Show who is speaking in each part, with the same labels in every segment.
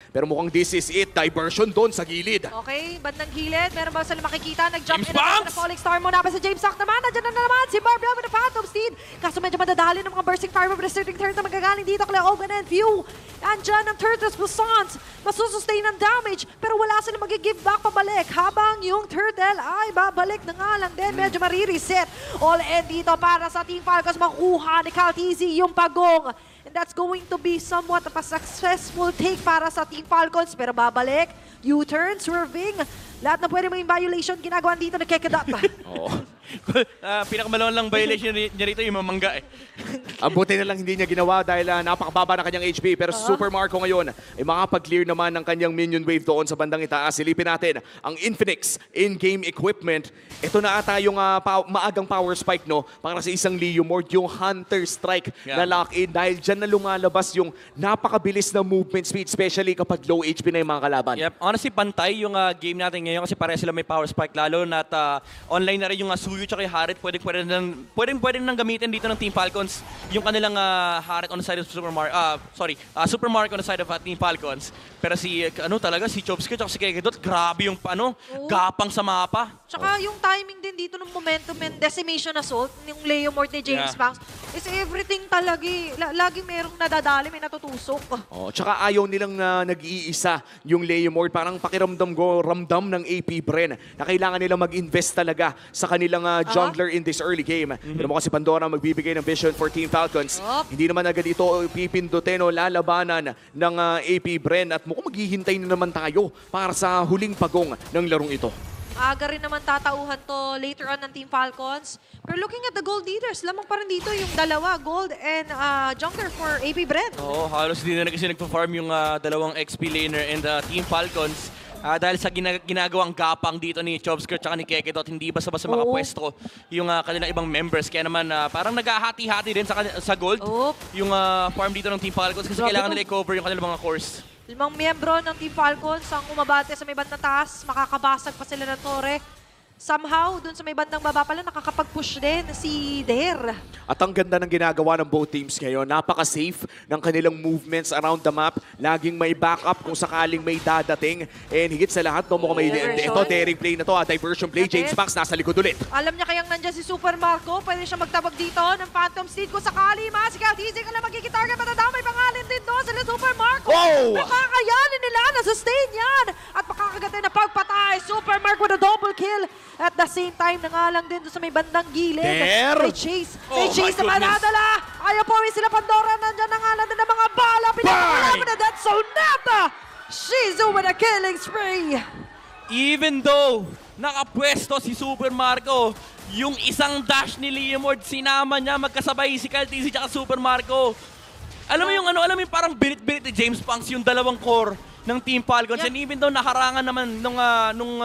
Speaker 1: Pero mukhang this is it. Diversion doon sa gilid.
Speaker 2: Okay, bandang gilid. Meron ba sila makikita? Nag-jump
Speaker 3: James
Speaker 2: in
Speaker 3: Banks!
Speaker 2: na Falling Star muna pa si James Sock naman. Nandiyan na naman si Barbell with the Phantom Steed. Kaso medyo madadali ng mga bursting fire with the starting turret na magagaling dito. Kaya Ogan and Few. Andyan ang Turtles Bussons. Masusustain ng damage. Pero wala sila mag-give back pabalik. Habang yung Turtle ay babalik na nga lang din. Medyo marireset. All end dito para sa Team Falcons. Makuha ni Caltizi yung pagong. And that's going to be somewhat of a successful take para sa Team Falcons. Pero babalik, U-turn, swerving. Lahat na pwede maging violation, ginagawa dito na Kekedot.
Speaker 1: Oo.
Speaker 3: Pinakamalawang lang violation niya rito yung mamangga eh.
Speaker 1: Ang buti na lang hindi niya ginawa dahil napakababa ng kanyang HP. Pero si Super Marco ngayon ay makapag-clear naman ng kanyang minion wave doon sa bandang itaas. Silipin natin ang Infinix in-game equipment. Ito na ata yung maagang power spike, no? Para sa isang Leomord, yung Hunter Strike na lock-in. Dahil dyan na lumalabas yung napakabilis na movement speed, especially kapag low HP na yung mga kalaban.
Speaker 3: Yep. Honestly, pantay yung game natin ngayon kasi pareha sila may power spike. Lalo na online na rin yung Suyu tsaka yung Harit. Pwede nang gamitin dito ng Team Falcons yung kanilang Harit on the side of Super Marco on the side of Team Falcons. Pero si Chobsky tsaka si Kekedot, grabe yung gapang sa mapa.
Speaker 2: Tsaka yung timing din dito ng momentum and decimation assault, yung Leomord ni James Banks, is everything talaga. Lagi merong nadadali, may natutusok.
Speaker 1: Oh, tsaka ayaw nilang nag-iisa yung Leomord. Parang pakiramdam ramdam ng AP Bren na kailangan nilang mag-invest talaga sa kanilang jungler in this early game. Pero mukhang si Pandora magbibigay ng vision for Team Falcons. Hindi naman agad ito pipindutin o lalabanan ng AP Bren at mukhang maghihintay na naman tayo para sa huling pagong ng larong ito.
Speaker 2: Aga rin naman tatauhan to later on ng Team Falcons. Pero looking at the gold leaders, lamang pa rin dito yung dalawa, gold and jungler for AP Bren.
Speaker 3: Oo, halos din na kasi nagpa-farm yung dalawang XP laner and Team Falcons. Dahil sa ginagawang gapang dito ni Chobsky at ni Kekedot, hindi basta-basta makapwesto yung kanilang ibang members. Kaya naman parang naghahati-hati din sa gold yung farm dito ng Team Falcons kasi kailangan nila i-cover yung kanilang mga cores.
Speaker 2: 5 miyembro ng Team Falcons ang umabate sa may bandang taas. Makakabasag pa sila ng tore. Somehow, dun sa may bandang baba pala, nakakapag-push din si Der.
Speaker 1: At ang ganda ng ginagawa ng both teams ngayon, napaka-safe ng kanilang movements around the map. Laging may backup kung sakaling may dadating. And higit sa lahat, mukhang may ito, daring play na to, diversion play. James Banks nasa likod ulit.
Speaker 2: Alam niya kayang nandyan si Super Marco. Pwede siya magtabag dito ng Phantom Steed kung sakali. Si Caltizi ka lang magkikitarget. May pangalan din doon sila Super Marco.
Speaker 1: Oh!
Speaker 2: Makakayanin nila na sustain yan. At makakagatin na pagpatay. Super Marco with a double kill. At the same time, nangalang din doon sa may bandang gilid. May chase. May chase na manadala. Ayaw po rin sila Pandora. Nandyan nangalan din ng mga bala. Pinakulaman na Dead Zone Neta. Shizu with a killing spree.
Speaker 3: Even though nakapwesto si Super Marco, yung isang dash ni Leomord, sinama niya magkasabay si Caltizi at Super Marco. Alam mo yung parang binit-binit ni James Banks yung dalawang core ng Team Falcons. And even though nakarangan naman nung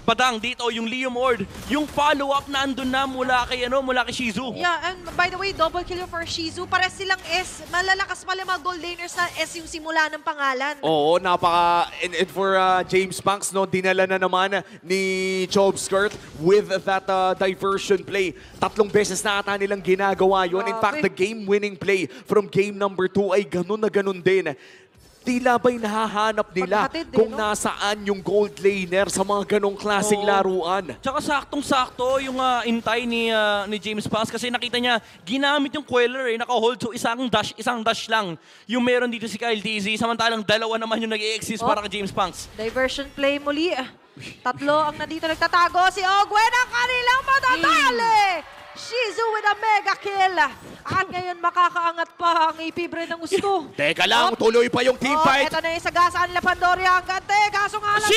Speaker 3: badang dito yung Leomord, yung follow-up na andun na mula kay Shizu.
Speaker 2: Yeah, and by the way, double kill for Shizu. Pares silang S. Malalakas pala mga gold laners na S yung simula ng pangalan.
Speaker 1: Oo, and for James Banks, no, dinala na naman ni Chobsky with that diversion play. 3 beses na ata nilang ginagawa yun. In fact, the game-winning play from game number 2 ay ganun na ganun din. Tila ba'y nahahanap nila kung nasaan yung gold laner sa mga ganong klaseng laruan.
Speaker 3: Tsaka saktong-sakto yung intay ni James Banks kasi nakita niya ginamit yung Queller naka-hold so isang dash lang yung meron dito si Caltizi samantalang 2 naman yung nag-i-exist para kay James Banks.
Speaker 2: Diversion play muli. 3 ang nandito nagtatago. Si Ogwen ang kanilang matatali! Shizu with a mega kill. At ngayon makakaangat pa ang AP Bren ng gusto.
Speaker 1: Teka lang, tuloy pa yung team fight.
Speaker 2: Ito na yung sagasaan nila Pandoria ang gante. Kaso nga lang,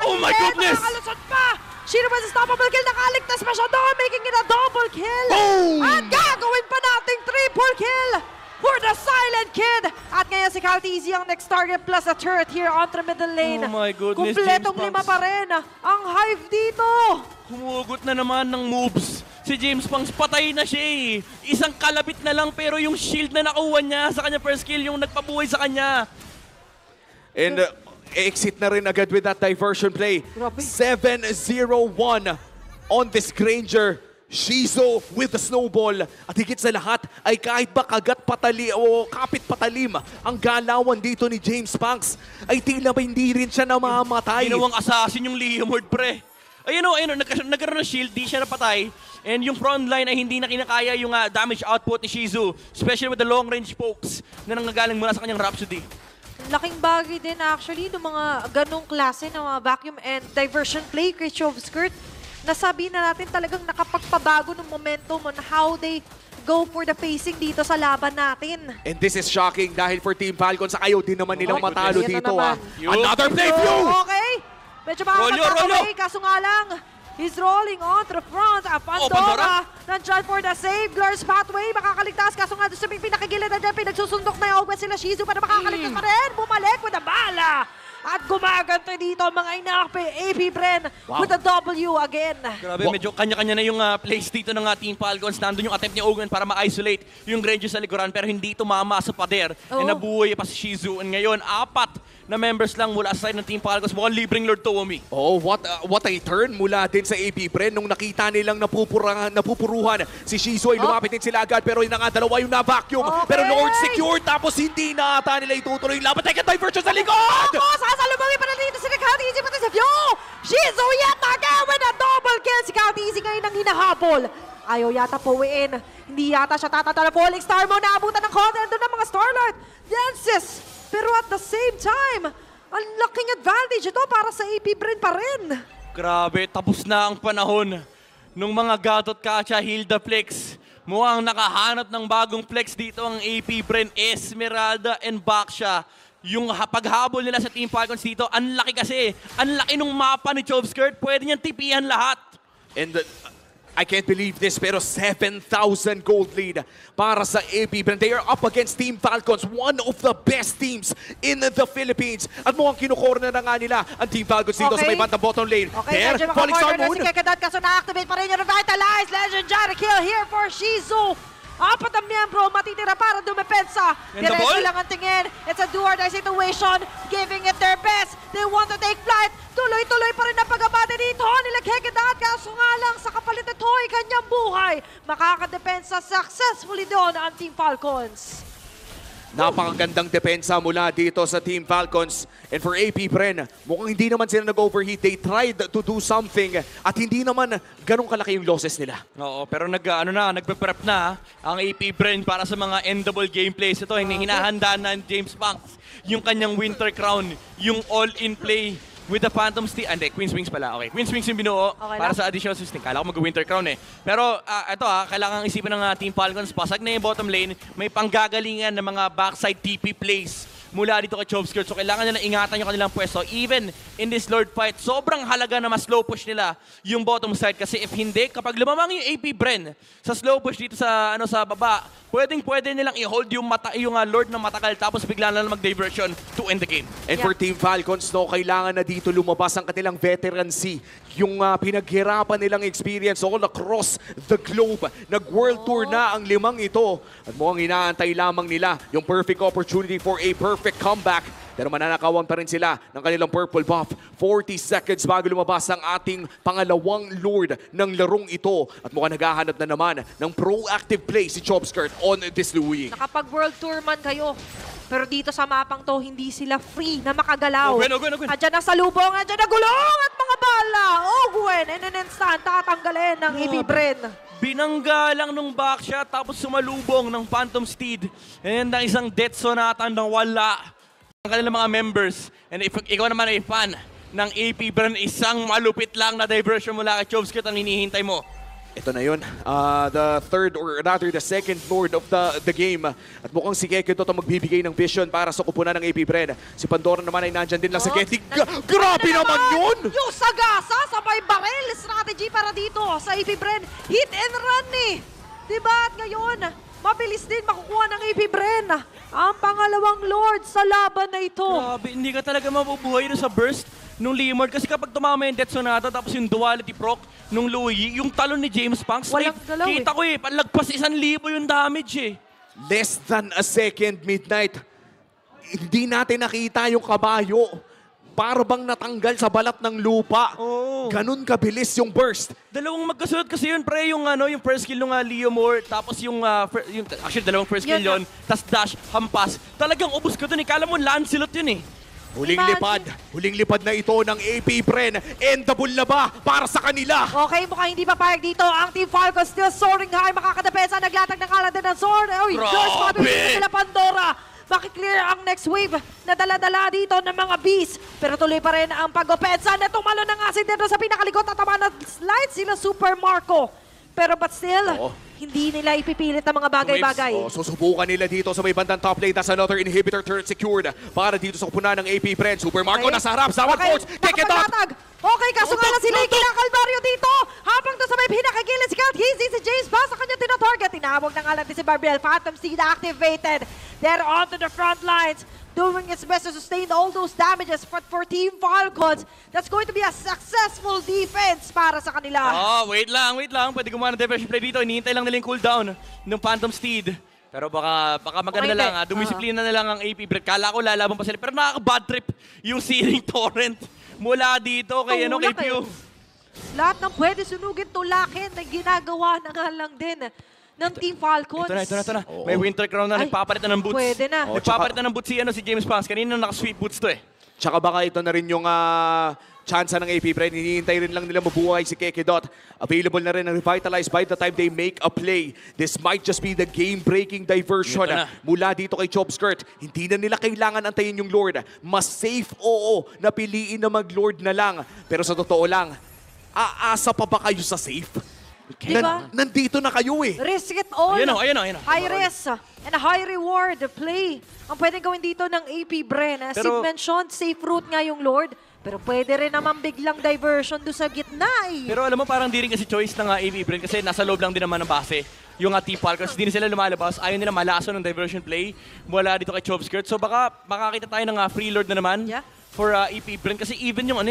Speaker 3: oh my goodness!
Speaker 2: Makakalusot pa. Shiro with a stoppable kill. Nakaligtas pa siya doon, making it a double kill.
Speaker 1: Boom!
Speaker 2: At gagawin pa nating triple kill for the Silent Kid. At ngayon si Caltizi ang next target plus a turret here on the middle lane.
Speaker 3: Oh my goodness,
Speaker 2: Kumpletong
Speaker 3: James
Speaker 2: 5
Speaker 3: Banks.
Speaker 2: pa rin ang Hive dito.
Speaker 3: Humugot na naman ng moves. Si James Banks, patay na siya eh. Isang kalabit na lang pero yung shield na nakuha niya sa kanya first kill yung nagpabuhay sa kanya.
Speaker 1: And exit na rin agad with that diversion play. 7-0-1 on this Granger. Shizu with the snowball. At higit sa lahat, ay kahit ba kagat patali o kapit patalim ang galawan dito ni James Punks, ay tila ba hindi rin siya namamatay.
Speaker 3: Ginawang assassin yung Leomord, pre. Ayun, nagkaroon ng shield, di siya napatay. And yung front line ay hindi na kinakaya yung damage output ni Shizu. Especially with the long range pokes na nanggagaling mula sa kanyang Rhapsody.
Speaker 2: Laking bagay din actually ng mga ganong klase ng mga vacuum and diversion play kay Skirt. Nasabi na natin talagang nakapagpabago ng momentum on how they go for the facing dito sa laban natin.
Speaker 1: And this is shocking dahil for Team Falcons, ayaw din naman nilang
Speaker 3: my
Speaker 1: matalo
Speaker 2: goodness.
Speaker 1: dito.
Speaker 2: Ito naman.
Speaker 1: Another play view!
Speaker 2: Okay. Medyo makakapagpapaway, kaso nga lang, he's rolling on to the front. Pandora, nandyan for the save. Glur's pathway, makakaligtas. Kaso nga doon sa pinakagilid na dyan, pinagsusundok na yung Ogwen sila Shizu para makakaligtas pa rin. Bumalik with a bala. At gumaganto dito ang mga inakpe. AP Bren with a W again.
Speaker 3: Grabe, medyo kanya-kanya na yung plays dito ng Team Falcons. Nandun yung attempt ni Ogwen para ma-isolate yung Grandeur sa likuran pero hindi tumama sa pader.
Speaker 2: Oo.
Speaker 3: And nabuhay pa si Shizu. And ngayon, 4 na members lang mula sa side ng Team Falcons. Mukhang libreng Lord Tuomi.
Speaker 1: Oh, what a turn mula din sa AP Bren nung nakita nilang napupuruhan si Shizu ay lumapit din sila agad pero yun na nga dalawa yung na-vacuum.
Speaker 2: Okay.
Speaker 1: Pero Lord secured tapos hindi na ata nila itutuloy yung laban. Second diversion sa likod!
Speaker 2: Sasalubungin pa na dito si Count Easy pati sa View! Shizu yet again with a double kill! Si Count Easy ngayon ang hinahabol. Ayaw yata puwiin. Hindi yata siya tatatala. Falling Star mo naabutan ng content doon ng mga Starlight. Dances! Pero at the same time, ang laking advantage ito para sa AP Bren pa rin.
Speaker 3: Grabe, tapos na ang panahon nung mga Gatot Kacha, Hilda Flex. Mukhang nakahanap ng bagong flex dito ang AP Bren, Esmeralda and Baksha. Yung paghabol nila sa Team Falcons dito, ang laki kasi. Ang laki nung mapa ni Skirt, pwede niyang tipihan lahat.
Speaker 1: And I can't believe this pero 7,000 gold lead para sa AP Bren. They are up against Team Falcons, one of the best teams in the Philippines. At mukhang kinukorner na nga nila ang Team Falcons dito sa may bandang bottom lane.
Speaker 2: Okay,
Speaker 1: There,
Speaker 2: medyo
Speaker 1: Falling Star
Speaker 2: makakorner na
Speaker 1: Moon.
Speaker 2: si Kekadat kaso na-activate pa rin yung Revitalize. Legendary kill here for Shizu. 4 ang miyembro matitira para dumepensa.
Speaker 3: And the
Speaker 2: Diretso
Speaker 3: ball?
Speaker 2: lang ang tingin. It's a do-or-die situation. Giving it their best. They want to take flight. Tuloy-tuloy pa rin ang pag-abate dito nila Kekadat. Kaso nga lang sa kapalit ito ay kanyang buhay. Makakadepensa successfully doon ang Team Falcons.
Speaker 1: Napakagandang depensa mula dito sa Team Falcons. And for AP Bren, mukhang hindi naman sila nag-overheat. They tried to do something at hindi naman ganun kalaki yung losses nila.
Speaker 3: Oo, pero nagpe-prep na ang AP Bren para sa mga endable gameplays. Ito, hinahanda na James Punks yung kanyang Winter Crown, yung all-in play with the Phantom Steed. Hindi, Queen's Wings pala. Okay, Queen's Wings yung binuo
Speaker 2: Okay
Speaker 3: para
Speaker 2: lang.
Speaker 3: sa additional system. Kala ko mag-Winter Crown eh. Pero ito kailangan isipin ng Team Falcons. Pasag na yung bottom lane. May panggagalingan ng mga backside TP plays mula dito kay Skirt. So kailangan nila ingatan yung kanilang pwesto. Even in this Lord fight, sobrang halaga na mas slow push nila yung bottom side. Kasi if hindi, kapag lumamang yung AP Bren sa slow push dito sa sa baba, pwede nilang i-hold yung Lord na matagal tapos bigla na lang mag-diversion to end the game.
Speaker 1: And for Team Falcons, kailangan na dito lumabas ang kanilang veterancy. Yung pinaghirapan nilang experience all across the globe. Nag-world tour na ang 5 ito. At mukhang inaantay lamang nila yung perfect opportunity for a perfect comeback. Pero mananakawan pa rin sila ng kanilang purple buff. 40 seconds bago lumabas ang ating pangalawang Lord ng larong ito. At mukhang naghahanap na naman ng proactive play si Skirt on this Louis.
Speaker 2: Nakapag-world tour man kayo. Pero dito sa mapang to, hindi sila free na makagalaw.
Speaker 3: Ogwen.
Speaker 2: Andyan na salubong, andyan na gulong at mga bala. Ogwen, and an instant, tatanggalin ng AP Bren.
Speaker 3: Binangga lang nung Baksha tapos sumalubong ng Phantom Steed. And ang isang Death Sonata na wala ang kanilang mga members. And if ikaw naman ay fan ng AP Bren, isang malupit lang na diversion mula kay Skirt ang hinihintay mo.
Speaker 1: Ito na yun, the third or rather the second Lord of the game. At mukhang si Keke ito magbibigay ng vision para sa kupunan ng AP Bren. Si Pandora naman ay nandyan din lang sa Keke. Grabe naman yun!
Speaker 2: Yung sagasa, sabay barrel strategy para dito sa AP Bren. Hit and run eh. Diba? At ngayon, mabilis din makukuha ng AP Bren ang pangalawang Lord sa laban na ito.
Speaker 3: Grabe, hindi ka talaga mabubuhay sa burst nung Leomord. Kasi kapag tumama yung Death Sonata tapos yung duality proc nung Louis, yung talon ni James Punks,
Speaker 2: Walang galaw eh.
Speaker 3: kita ko palagpas 1,000 yung damage eh.
Speaker 1: Less than a second, Midnight. Hindi natin nakita yung kabayo para bang natanggal sa balat ng lupa.
Speaker 3: Oo.
Speaker 1: Ganun kabilis yung burst.
Speaker 3: Dalawang magkasunod kasi yun, pre, yung first kill ng Leomord, tapos actually dalawang first kill
Speaker 2: Yun
Speaker 3: yun, tas dash, hampas. Talagang ubos ka dun eh. Kala mo Lancelot yun eh.
Speaker 1: Huling lipad na ito ng AP Bren. Endable na ba para sa kanila?
Speaker 2: Okay, mukhang hindi papayag dito. Ang Team Falcon still soaring high. Makakadepensa, naglatag ng kalan din ng sword. Uy,
Speaker 1: Grabe!
Speaker 2: Diyos, mabilis sila Pandora. Makiklear ang next wave na dala-dala dito ng mga beasts. Pero tuloy pa rin ang pag-opensa na tumalo ng asin dito sa pinakalikot at tama na slide sila Super Marco. Pero but still,
Speaker 1: Oo.
Speaker 2: hindi nila ipipilit ang mga bagay-bagay.
Speaker 1: Oh, susubukan nila dito sa may bandang top lane. That's another inhibitor turret secured para dito sa kupuna ng AP Bren. Super Marco
Speaker 2: Okay.
Speaker 1: nasa harap. Zawad Force. Kick it up.
Speaker 2: nakapaglatag. Okay, kaso nga lang sila yung kinakalbaryo dito. Habang doon sa may pinakagilid si Count Easy, si James ba sa kanya tinatarget. Tinawag na nga lang din si Barbiel. Phantom Seed activated. They're onto the front lines, doing its best to sustain all those damages. But for Team Falcons, that's going to be a successful defense para sa kanila.
Speaker 3: Wait lang. Pwede gumawa ng diversion play dito. Hinihintay lang nila yung cooldown ng Phantom Steed. Pero baka maganda
Speaker 2: Okay,
Speaker 3: na lang, dumisiplina na lang ang AP Bren. Kala ko lalaban pa sila. Pero nakaka-bad trip yung Searing Torrent mula dito kay
Speaker 2: Tulak
Speaker 3: Pew.
Speaker 2: Lahat ng pwede sunugin, tulakin na ginagawa na nga lang din ng Team Falcons.
Speaker 3: Ito na. May Winter Crown na,
Speaker 2: Ay,
Speaker 3: nagpapalit na ng boots.
Speaker 2: pwede na.
Speaker 3: Nagpapalit na ng boots si James Pans. Kanina naka-sweep boots to eh.
Speaker 1: Tsaka baka ito na rin yung chance ng AP Bren. Hinihintay rin lang nila mabuhay si Kekedot. Available na rin ang Revitalize by the time they make a play. This might just be the game-breaking diversion
Speaker 3: Ito na.
Speaker 1: mula dito kay Chopskirt. Hindi na nila kailangan antayin yung Lord. Mas safe, oo, napiliin na mag-Lord na lang. Pero sa totoo lang, aasa pa ba kayo sa safe?
Speaker 2: Diba?
Speaker 1: Nandito na kayo eh.
Speaker 2: Risk it all.
Speaker 3: Ayun o.
Speaker 2: High risk and a high reward play. Ang pwedeng gawin dito ng AP Bren. As
Speaker 3: Pero-
Speaker 2: you mentioned, safe route nga yung Lord. Pero pwede rin naman biglang diversion doon sa gitna eh.
Speaker 3: Pero alam mo, parang di rin kasi choice ng AP Bren kasi nasa loob lang din naman ng base. Yung Team Falcons, hindi na sila lumalabas. Ayaw nila malason ng diversion play mula dito kay Chopskirt. So baka makakita tayo ng Free Lord na naman.
Speaker 2: Yeah.
Speaker 3: For AP Bren kasi even yung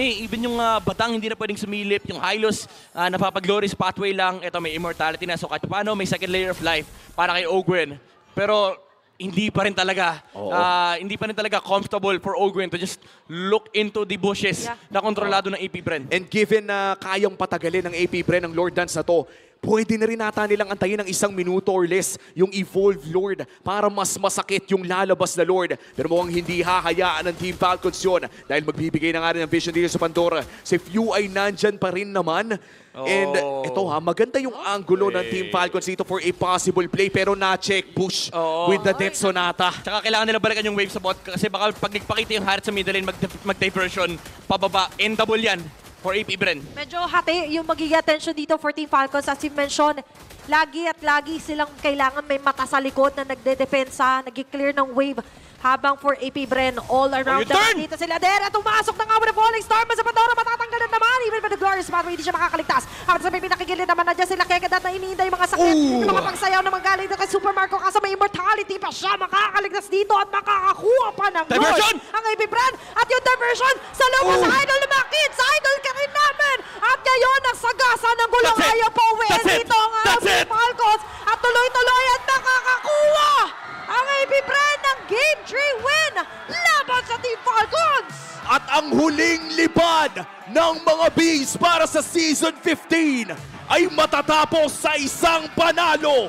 Speaker 3: batang hindi na pwedeng sumilip, yung Hylos napapag-glory pathway lang, ito may immortality na, so kahit paano may second layer of life para kay Ogwen. Pero hindi pa rin talaga comfortable for Ogwen to just look into the bushes na kontrolado ng AP Bren.
Speaker 1: And given na kayang patagalin ng AP Bren ang Lord Dance na to, pwede na rin nata nilang antayin ng 1 minuto or less yung Evolve Lord para mas masakit yung lalabas na Lord. Pero mukhang hindi hahayaan ng Team Falcons yun dahil magbibigay na nga rin ng vision dito sa Pandora. Si Few ay nandyan pa rin naman. And ito maganda yung angulo ng Team Falcons dito for a possible play pero na-check push with the Death Sonata.
Speaker 3: Tsaka kailangan nila balikan yung wave sa bot kasi baka pag nagpakita yung Harit sa middle lane, mag-diversion, pababa, endable yan for AP Bren.
Speaker 2: Medyo hati yung magiging attention dito for Team Falcons. As you mentioned, lagi silang kailangan may mata sa likod na nagde-depensa, nag-clear ng wave. Habang for AP Bren, all around
Speaker 3: Oh, you turn!
Speaker 2: dito sila. Dera, tumasok na nga with the falling star. Sa Pandora, matatanggalan naman. Even with the glorious pathway, hindi siya makakaligtas. Habang sa may pinakigilid naman na dyan sila Kekedat na iniinda yung mga sakit. Yung mga pagsayaw na manggaling dito kay Super Marco. Kaso may immortality pa siya. Makakaligtas dito at makakakuha pa ng
Speaker 3: Diversion!
Speaker 2: goal. Ang AP Bren at yung diversion sa loob sa Idol lumakit. Sa Idol ka rin namin. At ngayon, nagsagasa ng gulang
Speaker 3: That's it!
Speaker 2: ayaw pa uwi.
Speaker 3: That's it!
Speaker 2: Dito ang
Speaker 3: That's
Speaker 2: Team
Speaker 3: it!
Speaker 2: Falcons. At tuloy-tuloy at nakakakuha ang AP Bren ng Game 3 win laban sa Team Falcons!
Speaker 1: At ang huling lipad ng mga Bees para sa Season 15 ay matatapos sa isang panalo